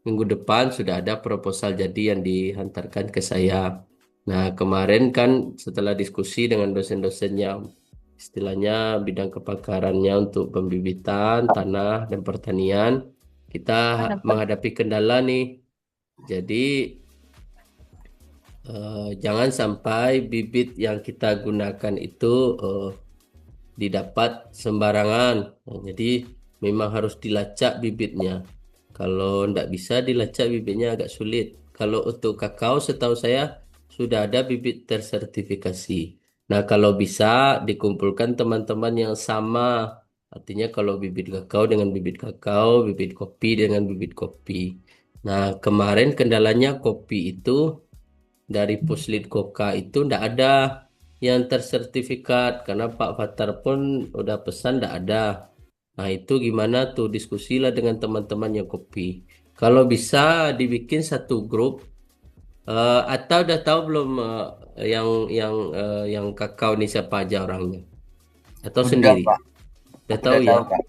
minggu depan sudah ada proposal jadi yang dihantarkan ke saya. Nah, kemarin kan setelah diskusi dengan dosen-dosennya, istilahnya bidang kepakarannya untuk pembibitan, tanah, dan pertanian, kita Dapat. menghadapi kendala nih. Jadi, jangan sampai bibit yang kita gunakan itu eh, didapat sembarangan. Nah, jadi, memang harus dilacak bibitnya. Kalau tidak bisa dilacak bibitnya agak sulit. Kalau untuk kakao setahu saya sudah ada bibit tersertifikasi. Nah, kalau bisa dikumpulkan teman-teman yang sama. Artinya kalau bibit kakao dengan bibit kakao, bibit kopi dengan bibit kopi. Nah, kemarin kendalanya kopi itu dari Puslit Koka itu tidak ada yang tersertifikat karena Pak Fatar pun udah pesan tidak ada. Nah, itu gimana tuh diskusilah dengan teman-teman yang kopi. Kalau bisa dibikin satu grup, atau udah tahu belum yang kakao ini siapa aja orangnya? Atau Udah sendiri? Pak, Udah tahu udah ya? tahu Pak.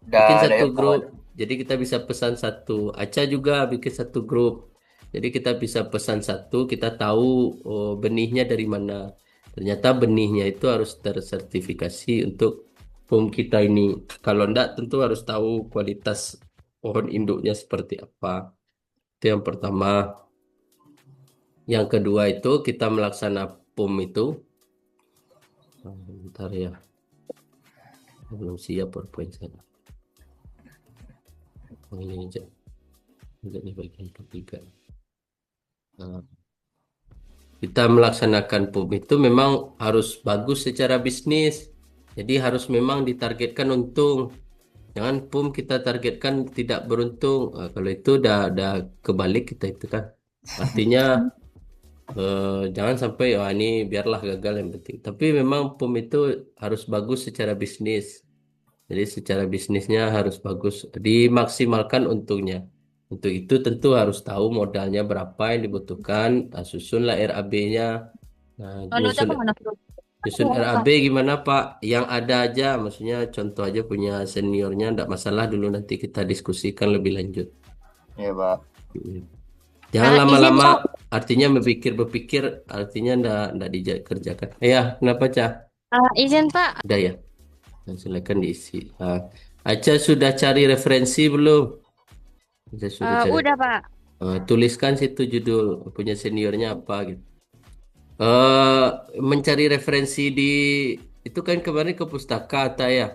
Udah Bikin ada satu yang tahu grup. ada. Jadi kita bisa pesan satu. Aca juga bikin satu grup. Jadi kita bisa pesan satu, kita tahu benihnya dari mana. Ternyata benihnya itu harus tersertifikasi untuk PUM kita ini. Kalau enggak tentu harus tahu kualitas pohon induknya seperti apa. Itu yang pertama. Yang kedua itu kita melaksanakan PUM itu. Bentar ya, belum siap PowerPoint saya. Oh, ini aja. Ini bagian ketiga. Nah, kita melaksanakan PUB itu memang harus bagus secara bisnis. Jadi harus memang ditargetkan untung. Jangan PUM kita targetkan tidak beruntung. Kalau itu udah kebalik kita itu kan. Artinya jangan sampai wah ini biarlah gagal yang penting. Tapi memang PUM itu harus bagus secara bisnis. Jadi secara bisnisnya harus bagus, dimaksimalkan untungnya. Untuk itu tentu harus tahu modalnya berapa yang dibutuhkan, susunlah RAB-nya. Nah, Kalau udah nyusun kemana bro? nyusun RAB gimana Pak? Yang ada aja, maksudnya contoh aja punya seniornya, enggak masalah dulu nanti kita diskusikan lebih lanjut. Iya Pak. Mm. Jangan Izin lama-lama, Pak. artinya berpikir-berpikir, artinya enggak dikerjakan. Ya, kenapa Cah? Izin Pak. Udah ya, nah, silakan diisi. Aca sudah cari referensi belum? Saya sudah cari. Udah Pak. Tuliskan situ judul punya seniornya apa gitu. Mencari referensi di itu kan kemarin ke pustaka atau ya?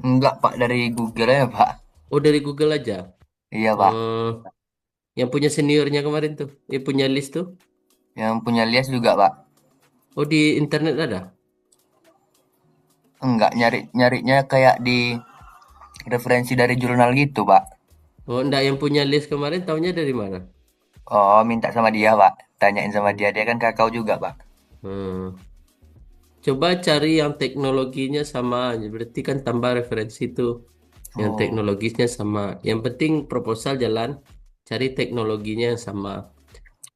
Enggak Pak, dari Google ya Pak. Oh dari Google aja. Iya Pak. Eh, yang punya seniornya kemarin tuh, yang punya list tuh. Yang punya Lias juga Pak. Oh di internet ada. Enggak, nyarinya kayak di referensi dari jurnal gitu Pak. Oh enggak, yang punya list kemarin tahunya dari mana? Oh, minta sama dia Pak. Tanyain sama Hmm. dia, dia kan kakao juga Pak. Hmm. Coba cari yang teknologinya sama, berarti kan tambah referensi tuh. Yang Oh, teknologisnya sama. Yang penting proposal jalan, cari teknologinya yang sama.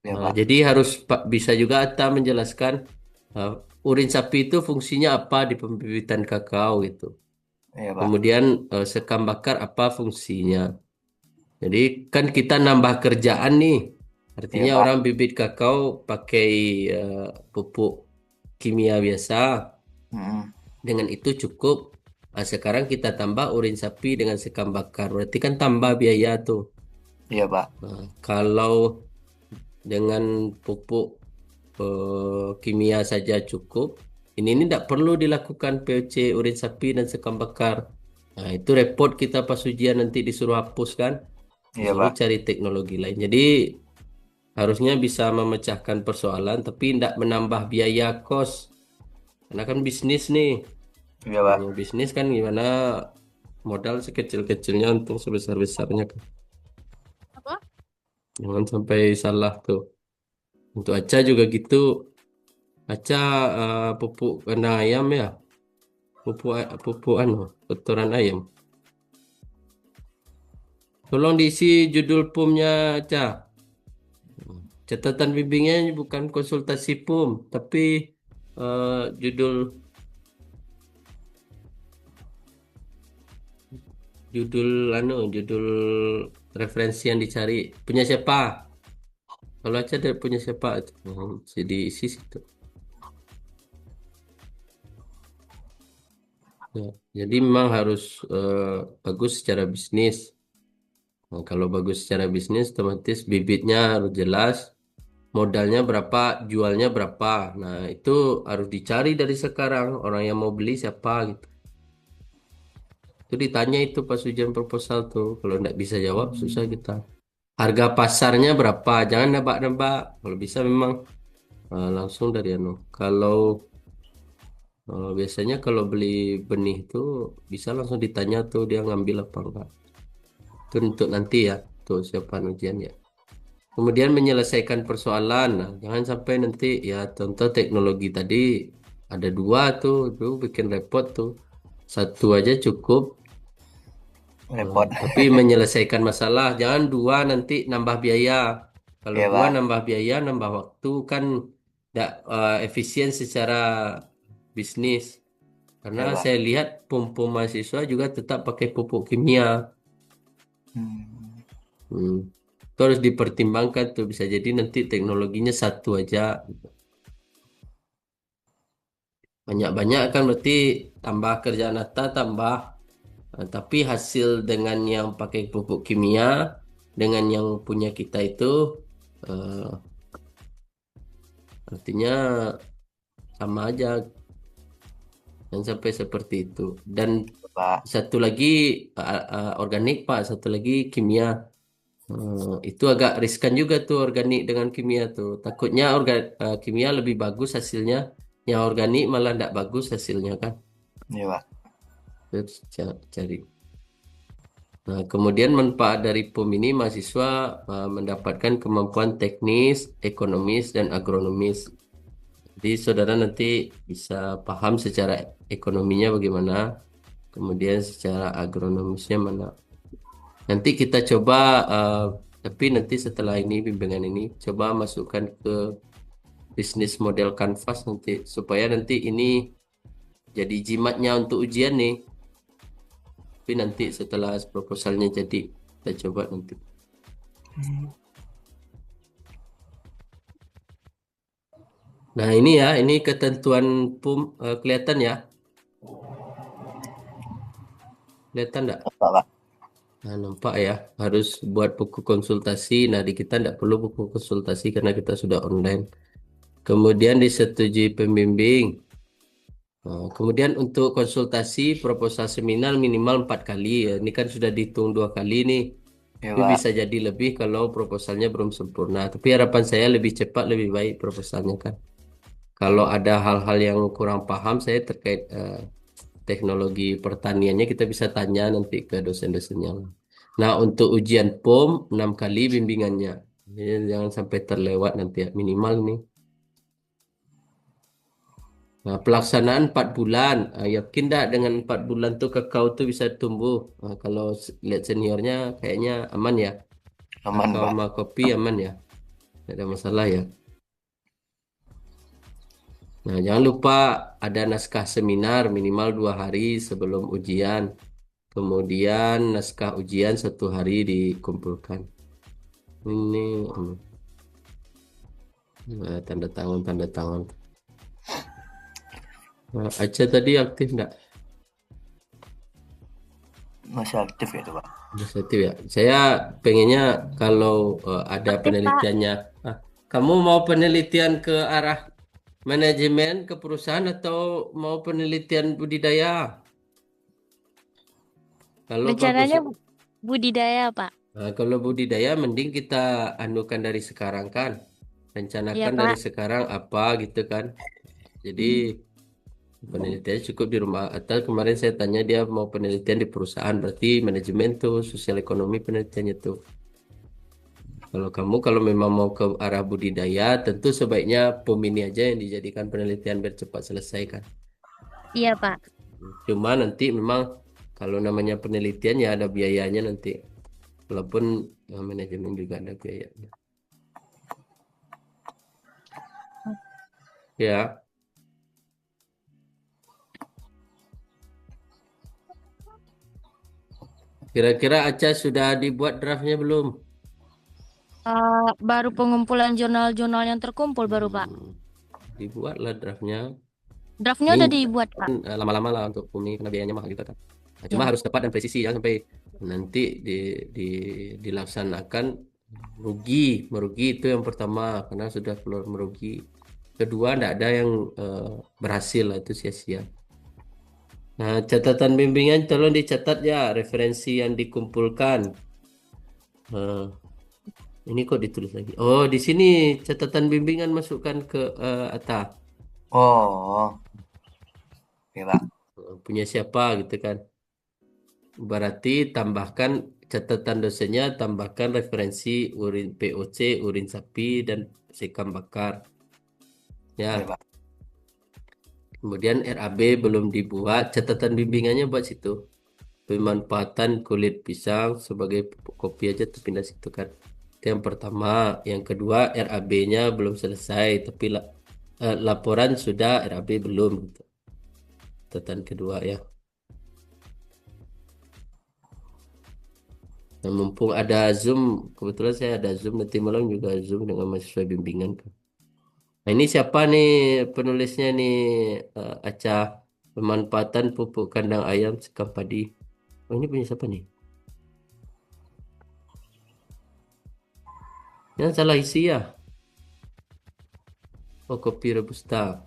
iya Pak. Jadi harus bisa juga Atta menjelaskan uh, urin sapi itu fungsinya apa di pembibitan kakao gitu. Iya Pak. Kemudian sekam bakar apa fungsinya. Jadi kan kita nambah kerjaan nih. Iya Artinya Pak. orang bibit kakao pakai uh, pupuk kimia biasa. Mm-mm. Dengan itu cukup. Sekarang kita tambah urin sapi dengan sekam bakar. Berarti kan tambah biaya tuh. Iya Pak. Kalau dengan pupuk kimia saja cukup. Ini tidak perlu dilakukan POC urin sapi dan sekam bakar. Nah, itu repot kita pas ujian nanti disuruh hapus kan, Iya disuruh Pak. cari teknologi lain. Jadi harusnya bisa memecahkan persoalan, tapi tidak menambah biaya kos. Karena kan bisnis nih. Iya Pak. Namanya bisnis kan gimana modal sekecil-kecilnya untuk sebesar-besarnya kan. Apa? Jangan sampai salah tuh. Untuk Aca juga gitu. Aca pupuk kandang ayam ya. Pupuk anu, kotoran ayam. Tolong diisi judul PUM-nya, Cak. Catatan bimbingnya ini bukan konsultasi PUM, tapi judul judul anu, judul referensi yang dicari. Punya siapa? Kalau aja ada punya siapa itu. Jadi isi situ. Ya. Jadi memang harus bagus secara bisnis. Nah, kalau bagus secara bisnis, otomatis bibitnya harus jelas, modalnya berapa, jualnya berapa. Nah, itu harus dicari dari sekarang. Orang yang mau beli siapa gitu. Itu ditanya itu pas ujian proposal tuh. Kalau nggak bisa jawab, susah kita. Harga pasarnya berapa? Jangan nebak-nebak. Kalau bisa memang langsung dari anu. Kalau biasanya kalau beli benih itu bisa langsung ditanya tuh dia ngambil apa enggak. Itu untuk nanti ya, tuh siapaan ujian ya. Kemudian menyelesaikan persoalan. Nah, jangan sampai nanti ya contoh teknologi tadi ada dua tuh bikin repot tuh. Satu aja cukup. Repot. Tapi menyelesaikan masalah, jangan dua nanti nambah biaya. Kalau Ya, dua Pak. nambah biaya, nambah waktu kan tidak efisien secara bisnis. Karena Ya, Pak. saya lihat pom-pom mahasiswa juga tetap pakai pupuk kimia. Hmm. Hmm. Itu harus dipertimbangkan tuh bisa jadi nanti teknologinya satu aja. Banyak-banyak kan berarti tambah kerjaan nyata tambah. Tapi hasil dengan yang pakai pupuk kimia dengan yang punya kita itu eh, artinya sama aja dan sampai seperti itu. Dan Pak. satu lagi organik Pak, satu lagi kimia. Itu agak riskan juga tuh organik dengan kimia tuh. Takutnya kimia lebih bagus hasilnya, yang organik malah tidak bagus hasilnya kan. Ya, Pak. Terus cari. Nah, kemudian manfaat dari PUM ini mahasiswa mendapatkan kemampuan teknis, ekonomis, dan agronomis. Jadi saudara nanti bisa paham secara ekonominya bagaimana, kemudian secara agronomisnya mana. Nanti kita coba, eh, tapi nanti setelah ini bimbingan ini coba masukkan ke bisnis model Canvas nanti supaya nanti ini jadi jimatnya untuk ujian nih. Tapi nanti setelah proposalnya jadi kita coba nanti. Nah ini ya, ini ketentuan PUM kelihatan ya, kelihatan enggak? Pak, Pak. Nah, nampak ya, harus buat buku konsultasi. Nah, di kita tidak perlu buku konsultasi karena kita sudah online. Kemudian disetujui pembimbing. Kemudian untuk konsultasi proposal seminar minimal 4 kali. Ya. Ini kan sudah dihitung 2 kali nih. Ya, Tapi Pak. bisa jadi lebih kalau proposalnya belum sempurna. Tapi harapan saya lebih cepat, lebih baik proposalnya kan. Kalau ada hal-hal yang kurang paham saya terkait teknologi pertaniannya kita bisa tanya nanti ke dosen-dosennya. Nah, untuk ujian POM 6 kali bimbingannya. Jadi jangan sampai terlewat nanti ya, minimal nih. Nah, pelaksanaan 4 bulan. Yakin dah dengan 4 bulan tuh kakao tuh bisa tumbuh. Kalau lihat seniornya kayaknya aman ya. Aman, Kakao Pak. sama kopi aman ya. Tidak ada masalah ya. Nah, jangan lupa ada naskah seminar minimal 2 hari sebelum ujian. Kemudian naskah ujian 1 hari dikumpulkan. Ini tanda tangan, tanda tangan. Nah, Aca tadi aktif enggak? Masih aktif ya itu, Pak. Aktif ya. Saya pengennya kalau ada Aktif, Pak. penelitiannya. Ah, kamu mau penelitian ke arah manajemen ke perusahaan atau mau penelitian budidaya? Kalau bagus, Rencananya budidaya, Pak. kalau budidaya mending kita anukan dari sekarang kan. Iya, Rencanakan dari Pak. sekarang apa gitu kan. Jadi Hmm. penelitian cukup di rumah. Atau kemarin saya tanya dia mau penelitian di perusahaan, berarti manajemen tuh, sosial ekonomi penelitiannya tuh. Kalau memang mau ke arah budidaya, tentu sebaiknya PUM ini aja yang dijadikan penelitian biar cepat selesai kan. Iya, Pak. Cuma nanti memang kalau namanya penelitian ya ada biayanya nanti. Walaupun manajemen juga ada biayanya. Ya, Kira-kira Aca sudah dibuat draftnya belum? Baru pengumpulan jurnal-jurnal yang terkumpul baru, Pak. Hmm, dibuatlah draftnya. Draftnya Ini udah dibuat, Pak. lama-lama lah untuk Umi karena biayanya mahal gitu kan. Nah, cuma Ya. harus tepat dan presisi ya sampai nanti di, dilaksanakan merugi itu yang pertama karena sudah keluar merugi. Kedua, tidak ada yang berhasil lah itu sia-sia. Nah, catatan bimbingan tolong dicatat ya referensi yang dikumpulkan. Eh, ini kok ditulis lagi. Oh, di sini catatan bimbingan masukkan ke Atta. Oh, oke Pak. Punya siapa gitu kan. Berarti tambahkan catatan dosennya, tambahkan referensi urin POC, urin sapi, dan sekam bakar. Oke Ya, Pak. kemudian RAB belum dibuat, catatan bimbingannya buat situ. Pemanfaatan kulit pisang sebagai pupuk kopi aja tuh pindah situ kan. Itu yang pertama. Yang kedua, RAB-nya belum selesai, tapi laporan sudah, RAB belum. Gitu. Catatan kedua ya. Nah, mumpung ada Zoom, kebetulan saya ada Zoom, nanti malam juga Zoom dengan mahasiswa bimbingan. Nah, ini siapa nih penulisnya nih Aca pemanfaatan pupuk kandang ayam sekam padi. Oh, ini punya siapa nih? Yang salah isi ya. Oh, kopi Robusta.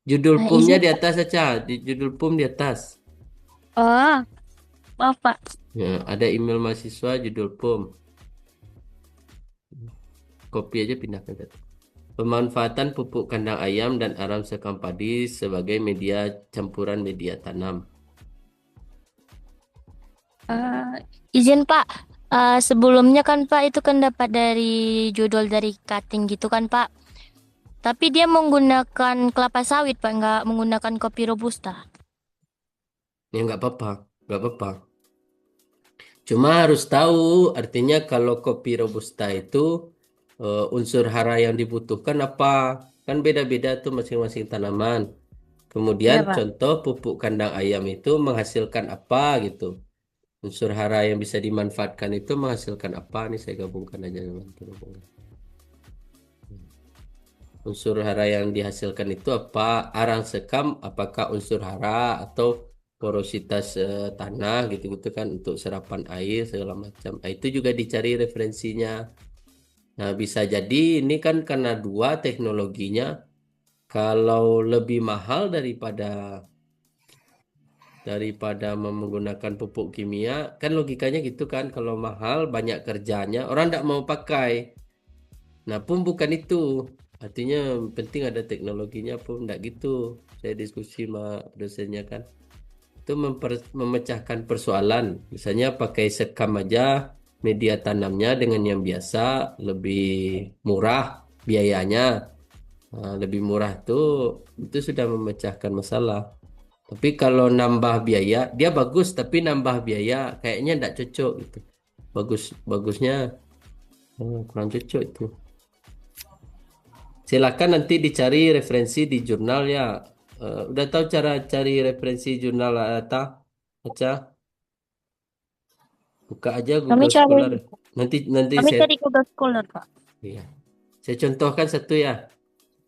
Judul pumnya Izin, di Pak. atas Aca, di judul pum di atas. Oh, maaf, Pak. Ya, ada email mahasiswa judul pum. Kopi aja pindahkan ke atas. Pemanfaatan pupuk kandang ayam dan aram sekam padi sebagai media campuran media tanam. Eh, izin, Pak. Sebelumnya kan, Pak, itu kan dapat dari judul dari cutting gitu kan, Pak. Tapi dia menggunakan kelapa sawit, Pak, nggak menggunakan kopi robusta. Ya nggak apa-apa, nggak apa-apa. Cuma harus tahu artinya kalau kopi robusta itu unsur hara yang dibutuhkan apa? Kan beda-beda tuh masing-masing tanaman. Kemudian Iya, Pak. contoh pupuk kandang ayam itu menghasilkan apa gitu. Unsur hara yang bisa dimanfaatkan itu menghasilkan apa? Nih saya gabungkan aja dengan gabungkan. Unsur hara yang dihasilkan itu apa? Arang sekam apakah unsur hara atau porositas tanah gitu-gitu kan untuk serapan air segala macam. Nah, itu juga dicari referensinya. Nah, bisa jadi ini kan karena dua teknologinya kalau lebih mahal daripada menggunakan pupuk kimia, kan logikanya gitu kan. Kalau mahal banyak kerjanya, orang tidak mau pakai. Nah, pun bukan itu. Artinya penting ada teknologinya pun enggak gitu. Saya diskusi sama dosennya kan. Itu memecahkan persoalan. Misalnya pakai sekam aja media tanamnya dengan yang biasa lebih murah biayanya. Nah, lebih murah tuh itu sudah memecahkan masalah. Tapi kalau nambah biaya, dia bagus tapi nambah biaya kayaknya enggak cocok gitu. Bagusnya kurang cocok itu. Silakan nanti dicari referensi di jurnal ya. Udah tahu cara cari referensi jurnal data? Baca, buka aja Kami Google cari, Scholar. Nanti kami saya, cari Google Scholar, Pak. iya. Saya contohkan satu ya.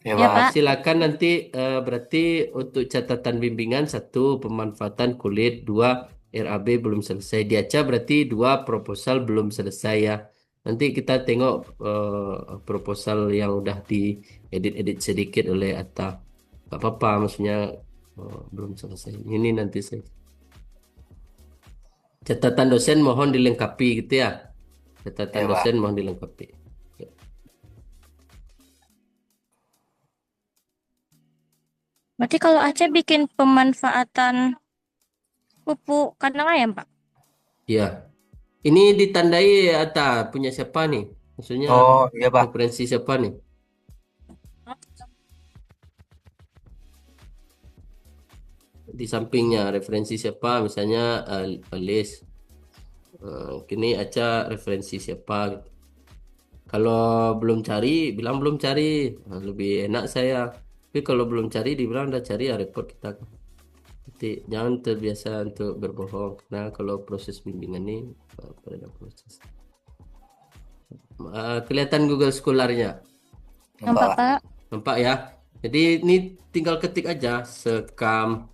Ya Ya, Pak. Pak. Silakan nanti berarti untuk catatan bimbingan satu pemanfaatan kulit, dua RAB belum selesai. Diaca berarti dua proposal belum selesai ya. Nanti kita tengok proposal yang udah diedit-edit sedikit oleh Atta. Gak apa-apa, maksudnya belum selesai. Ini nanti saya. Catatan dosen mohon dilengkapi gitu ya. Catatan Ya dosen Pak. mohon dilengkapi. Ya. Berarti kalau Aceh bikin pemanfaatan pupuk kandang ayam, Pak. Ya. Ini ditandai Atta punya siapa nih? Maksudnya Oh, iya Pak. referensi siapa nih? Di sampingnya referensi siapa? Misalnya list. Kini Aca referensi siapa? Gitu. Kalau belum cari, bilang belum cari. Nah, lebih enak saya. Tapi kalau belum cari, dibilang udah cari ya repot kita. Nanti jangan terbiasa untuk berbohong, karena kalau proses bimbingan ini pada proses. Kelihatan Google Scholar-nya, Nampak, Nampak, Pak. Pak? nampak ya. Jadi ini tinggal ketik aja sekam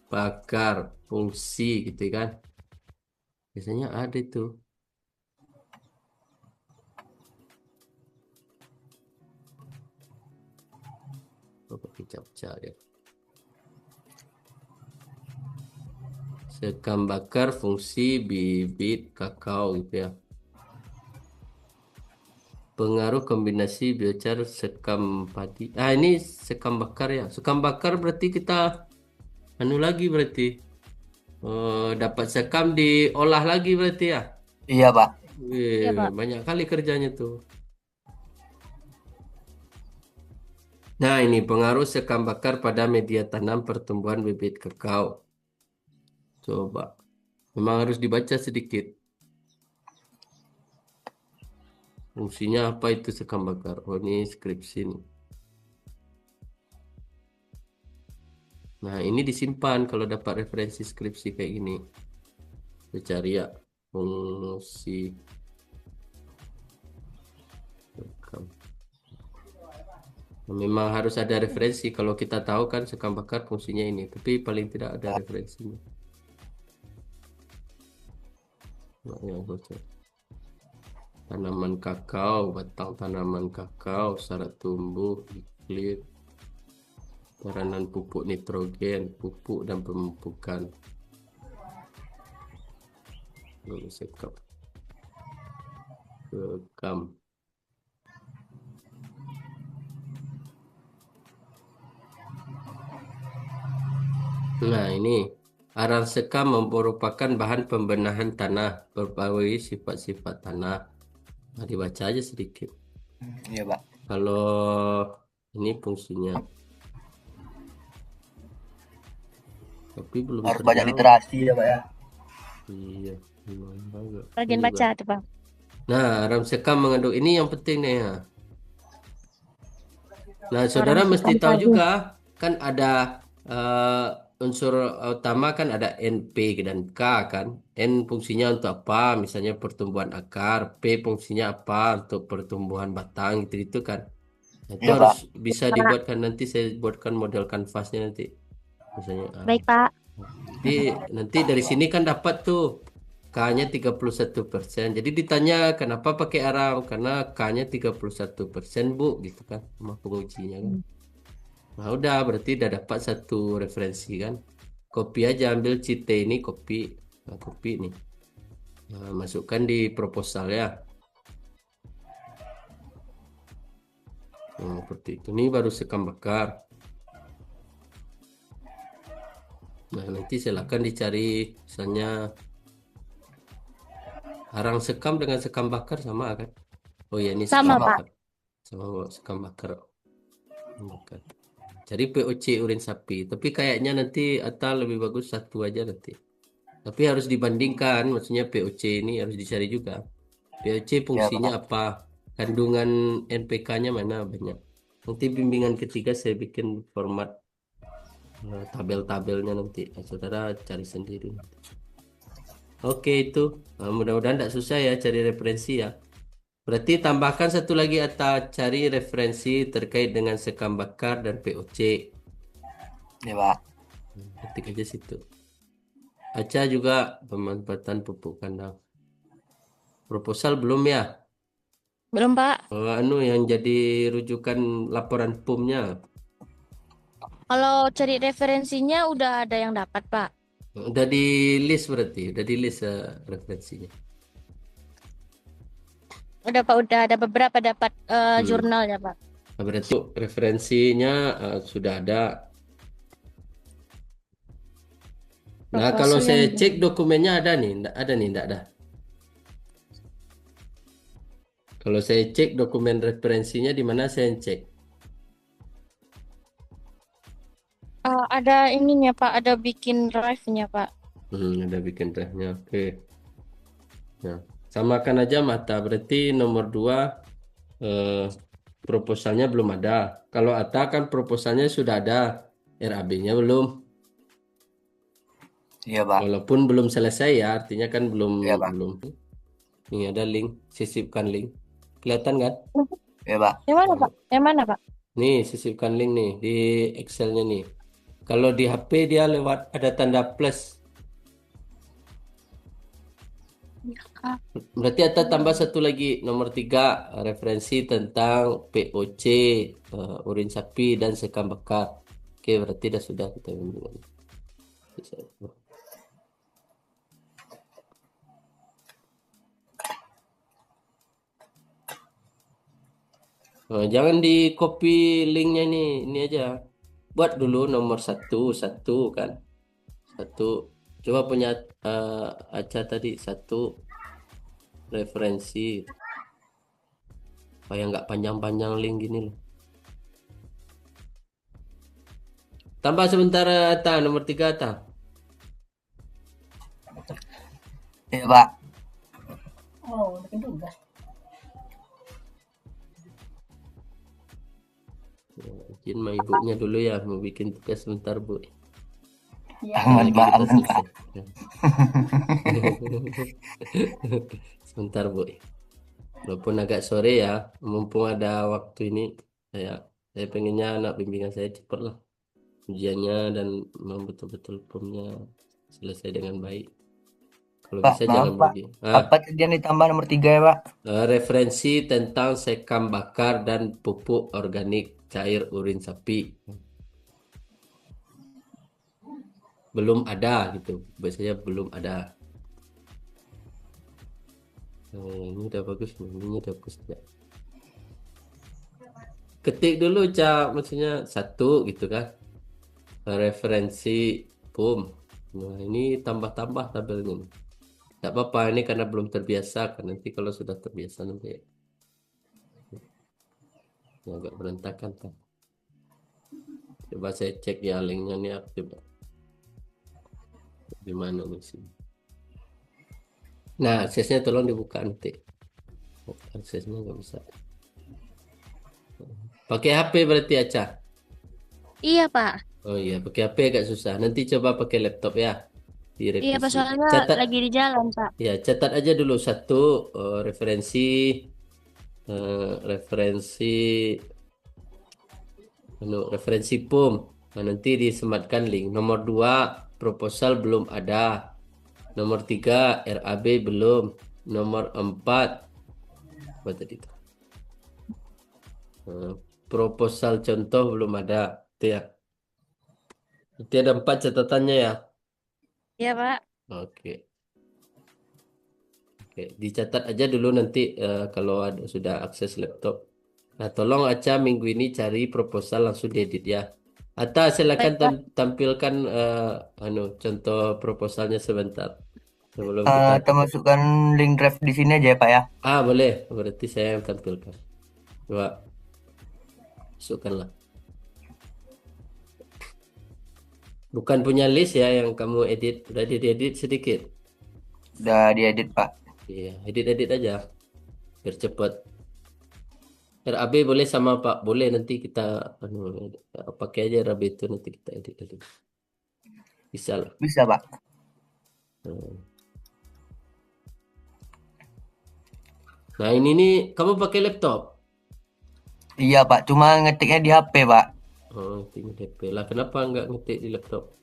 bakar fungsi gitu kan. Biasanya ada itu. Oh, pakai captcha ya. Sekam bakar fungsi bibit kakao gitu ya. Pengaruh kombinasi biochar sekam padi. Ini sekam bakar ya. Sekam bakar berarti kita anu lagi berarti. Dapat sekam diolah lagi berarti ya. Iya, Pak. Iya, Pak. Banyak kali kerjanya tuh. Nah, ini pengaruh sekam bakar pada media tanam pertumbuhan bibit kakao. Coba. Memang harus dibaca sedikit. Fungsinya apa itu sekam bakar? Oh, ini skripsi nih. Nah, ini disimpan kalau dapat referensi skripsi kayak gini. Saya cari ya. Fungsi sekam. Memang harus ada referensi. Kalau kita tahu kan sekam bakar fungsinya ini. Tapi paling tidak ada referensinya. Nah, yang bocor. Tanaman kakao, batang tanaman kakao, syarat tumbuh, iklim, peranan pupuk nitrogen, pupuk dan pemupukan. Sekam. Sekam. Nah, ini arang sekam merupakan bahan pembenahan tanah, berbagai sifat-sifat tanah. Nah, dibaca aja sedikit. Iya, Pak. Kalau ini fungsinya, tapi belum Harus banyak terjawab. literasi ya, Pak ya. Iya, lumayan banget. Bagian Ini baca juga. tuh, Pak. Nah, arang sekam mengandung ini yang penting nih ya. Nah, saudara Orang mesti sekam tahu tadi. juga kan ada unsur utama kan ada N, P dan K kan. N fungsinya untuk apa? Misalnya pertumbuhan akar. P fungsinya apa? Untuk pertumbuhan batang gitu kan. Nah, itu Iya, harus Pak. bisa Pak. dibuatkan nanti saya buatkan model kanvasnya nanti. Misalnya Baik, Pak. nanti nanti dari sini kan dapat tuh K-nya 31%. Jadi ditanya kenapa pakai arang? Karena K-nya 31% Bu gitu kan sama pengujinya kan. Nah, udah berarti udah dapat satu referensi kan. Copy aja ambil Cite ini copy. Nah, copy nih. Nah, masukkan di proposal ya. Nah, seperti itu. Ini baru sekam bakar. Nah, nanti silakan dicari misalnya arang sekam dengan sekam bakar sama kan? Oh ya, ini sekam Sama, Sama, Pak. bakar. Sama sekam bakar. Bakar. Cari POC urin sapi. Tapi kayaknya nanti atau lebih bagus satu aja nanti. Tapi harus dibandingkan, maksudnya POC ini harus dicari juga. POC Iya, fungsinya Pak. apa? Kandungan NPK-nya mana banyak. Nanti bimbingan ketiga saya bikin format tabel-tabelnya nanti. Nah, saudara cari sendiri. Oke itu. Mudah-mudahan tidak susah ya cari referensi ya. Berarti tambahkan satu lagi atau cari referensi terkait dengan sekam bakar dan POC. Iya, Pak. Ketik aja situ. Baca juga pemanfaatan pupuk kandang. Proposal belum ya? Belum, Pak. Yang jadi rujukan laporan PUM-nya. Kalau cari referensinya udah ada yang dapat, Pak. Udah di list berarti, udah di list referensinya. Udah, Pak. Udah ada beberapa dapat Hmm. jurnalnya, Pak. Nah, berarti referensinya sudah ada. Nah, kalau Proposal saya yang cek dokumennya ada nih, enggak ada. Kalau saya cek dokumen referensinya di mana saya cek? ada ininya, Pak. Ada bikin drive-nya, Pak. Ada bikin drive-nya. Oke. Nah, samakan aja mata. Berarti nomor 2 eh, proposalnya belum ada. Kalau Ata kan proposalnya sudah ada, RAB-nya belum. Iya, Pak. Walaupun belum selesai ya, artinya kan belum Iya, Pak. belum. Ini ada link, sisipkan link. Kelihatan kan? Iya, Pak. Yang mana, Nah, Pak? Yang mana, Pak? nih sisipkan link nih di Excelnya nih. Kalau di HP dia lewat ada tanda plus. Ah, Berarti ada tambah satu lagi nomor 3 referensi tentang POC, urin sapi dan sekam bakar. Oke, berarti dah sudah kita bimbingan. Jangan di copy linknya ini aja. Buat dulu nomor satu kan. Satu. Coba punya Aca tadi satu referensi. Supaya nggak panjang-panjang link gini loh. Tambah sebentar Ta, nomor 3 Ta. Iya, Pak. Izin sama ibunya dulu ya, mau bikin tugas sebentar Bu. Aman, Lagi Pak. kita Aman, Pak. selesai. Sebentar Bu. Walaupun agak sore ya, mumpung ada waktu ini, saya pengennya anak bimbingan saya cepat lah ujiannya dan memang betul-betul formnya selesai dengan baik. Kalau Pak, bisa maaf, jangan Pak. berugi. Apa tadi yang ditambah nomor 3 ya, Pak? Referensi tentang sekam bakar dan pupuk organik cair urin sapi. Belum ada gitu. Biasanya belum ada. Ini udah bagus, ini udah bagus ya. Ketik dulu Cak, maksudnya satu gitu kan. Referensi PUM. Nah, ini tambah-tambah tabelnya nih. Tidak apa-apa, ini karena belum terbiasa kan. Nanti kalau sudah terbiasa nanti ya, agak berantakan kan. Coba saya cek ya linknya nih aktif. Gimana nih sih? Nah, aksesnya tolong dibuka nanti. Aksesnya nggak bisa. Pakai HP berarti Aca. iya, Pak. Oh iya, pakai HP agak susah. Nanti coba pakai laptop ya. Iya, Pak. Direvisi. Soalnya Catat lagi di jalan, Pak. ya, catat aja dulu satu referensi referensi referensi PUM. Nah, nanti disematkan link. Nomor 2 proposal belum ada. Nomor 3 RAB belum. Nomor 4 apa tadi itu? Eh, proposal contoh belum ada. Itu ya. Nanti ada 4 catatannya ya. Iya, Pak. Oke. Oke, dicatat aja dulu nanti kalau ada sudah akses laptop. Nah, tolong Aca minggu ini cari proposal langsung diedit ya. Atta, silakan Baik, Pak. tampilkan contoh proposalnya sebentar sebelum kita Kita tutup. masukkan link drive di sini aja ya, Pak ya. Boleh. Berarti saya yang tampilkan. Coba masukkanlah. Bukan punya list ya yang kamu edit. Udah diedit sedikit. Udah diedit, Pak. Iya, edit-edit aja biar cepat. RAB boleh sama Pak, boleh nanti kita pakai aja RAB itu nanti kita edit. Bisa lah. Bisa, Pak. Hmm. Nah ini nih kamu pakai laptop. Iya, Pak. Cuma ngetiknya di HP, Pak. Oh, tinggal DP lah. Kenapa nggak ngetik di laptop?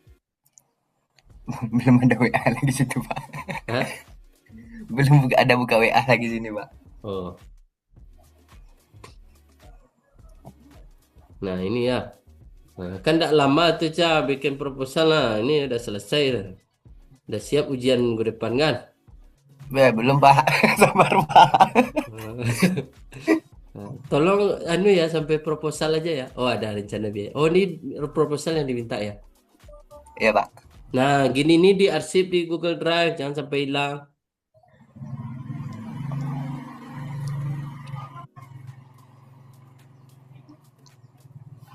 Belum ada WA lagi situ, Pak. Hah? Belum ada buka WA lagi sini, Pak. Oh, nah ini ya. Nah, kan tidak lama tuh Ca bikin proposal lah. Ini udah selesai dah. Udah siap ujian minggu depan kan? Belum, Pak. Sabar, Pak. Nah, tolong ya sampai proposal aja ya. Oh ada rencana biaya. Oh ini proposal yang diminta ya. Iya, Pak. Nah gini nih diarsip di Google Drive, jangan sampai hilang.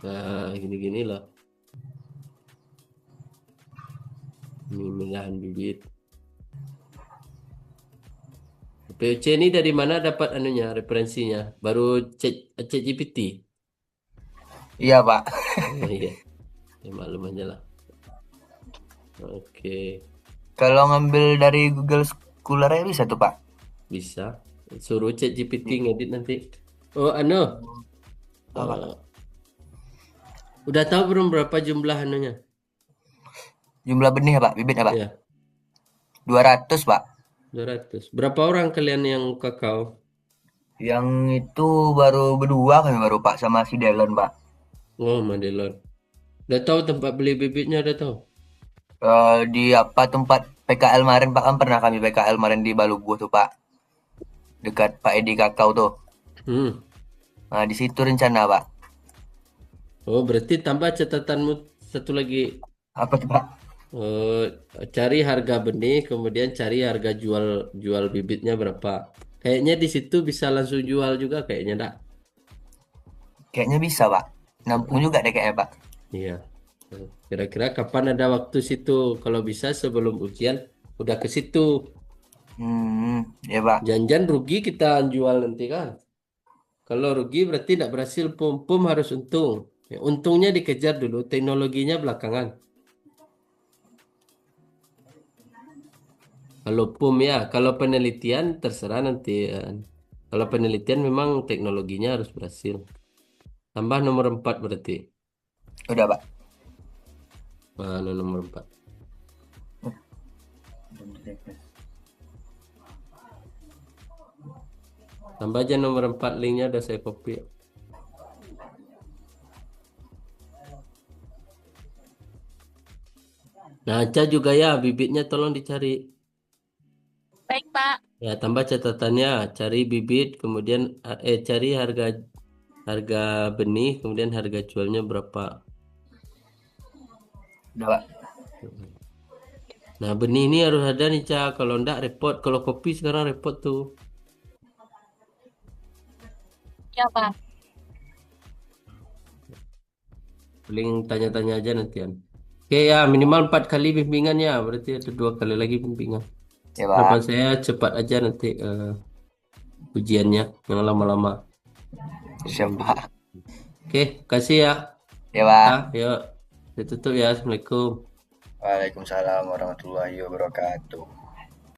Nah gini-gini loh. Ini pemilihan bibit. POC ini dari mana dapat referensinya? Baru cek ChatGPT. Iya, Pak. Oh iya, ya maklum aja lah. Oke. Kalau ngambil dari Google Scholar ya bisa tuh Pak. Bisa. Suruh ChatGPT ngedit nanti. Oh, Apa? eh, udah tahu belum berapa jumlah anunya? Jumlah benih ya Pak, bibit ya Pak? Ya, 200 Pak. 200. Berapa orang kalian yang kakao? Yang itu baru berdua kami baru Pak sama si Delon Pak. Oh, Madelon. Udah tahu tempat beli bibitnya, udah tahu. Di apa tempat PKL kemarin Pak kan pernah kami PKL kemarin di Balubuh tuh Pak. Dekat Pak Edi Kakao tuh. Hmm. Nah, di situ rencana Pak. Oh, berarti tambah catatanmu satu lagi. Apa tuh Pak? Eh, Cari harga benih, kemudian cari harga jual jual bibitnya berapa. Kayaknya di situ bisa langsung jual juga kayaknya, dak. Kayaknya bisa Pak. Nampung juga deh kayaknya Pak. Iya. Kira-kira kapan ada waktu situ? Kalau bisa sebelum ujian udah ke situ. Ya Pak. Jangan rugi kita jual nanti kan. Kalau rugi berarti tidak berhasil pum. Pum harus untung. Ya, untungnya dikejar dulu, teknologinya belakangan. Kalau pum ya, kalau penelitian terserah nanti. Kalau penelitian memang teknologinya harus berhasil. Tambah nomor 4 berarti. Udah Pak. Mana nomor 4? Tambah aja nomor 4 linknya udah saya copy. Nah, Aca juga ya, bibitnya tolong dicari. Baik, Pak. Ya, tambah catatannya, cari bibit, kemudian cari harga harga benih, kemudian harga jualnya berapa. Udah Pak. Nah, benih ini harus ada nih, Ca. Kalau enggak repot. Kalau kopi sekarang repot tuh. Ya, Pak. Paling tanya-tanya aja nantian. Oke ya, minimal 4 kali bimbingan ya. Berarti ada 2 kali lagi bimbingan. Ya Harapan Pak. saya cepat aja nanti ujiannya. Jangan lama-lama. Siap Pak. Oke, kasih ya. Ya Ah, Pak. yuk. Ditutup ya. Assalamualaikum. Waalaikumsalam warahmatullahi wabarakatuh.